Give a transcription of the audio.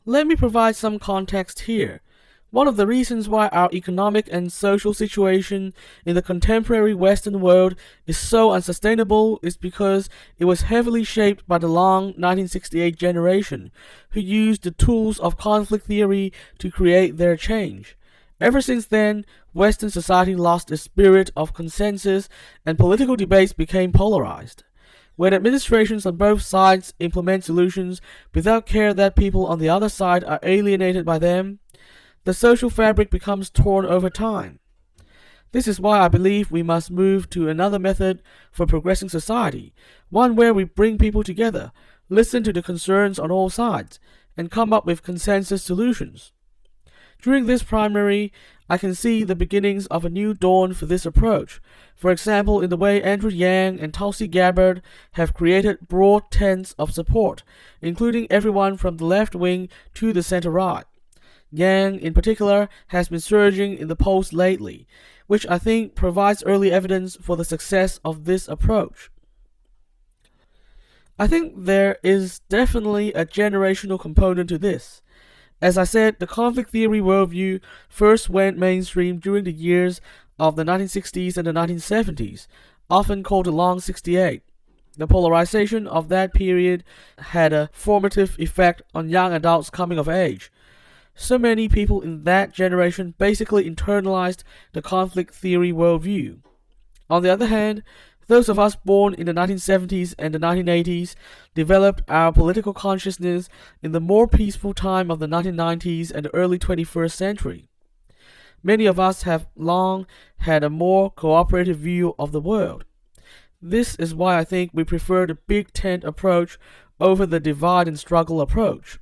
Let me provide some context here. One of the reasons why our economic and social situation in the contemporary Western world is so unsustainable is because it was heavily shaped by the long 1968 generation, who used the tools of conflict theory to create their change. Ever since then, Western society lost the spirit of consensus and political debates became polarized. When administrations on both sides implement solutions without care that people on the other side are alienated by them, the social fabric becomes torn over time. This is why I believe we must move to another method for progressing society, one where we bring people together, listen to the concerns on all sides, and come up with consensus solutions. During this primary, I can see the beginnings of a new dawn for this approach. For example, in the way Andrew Yang and Tulsi Gabbard have created broad tents of support, including everyone from the left wing to the center right. Yang, in particular, has been surging in the polls lately, which I think provides early evidence for the success of this approach. I think there is definitely a generational component to this. As I said, the conflict theory worldview first went mainstream during the years of the 1960s and the 1970s, often called the Long 68. The polarization of that period had a formative effect on young adults coming of age. So many people in that generation basically internalized the conflict theory worldview. On the other hand, those of us born in the 1970s and the 1980s developed our political consciousness in the more peaceful time of the 1990s and the early 21st century. Many of us have long had a more cooperative view of the world. This is why I think we prefer the big tent approach over the divide and struggle approach.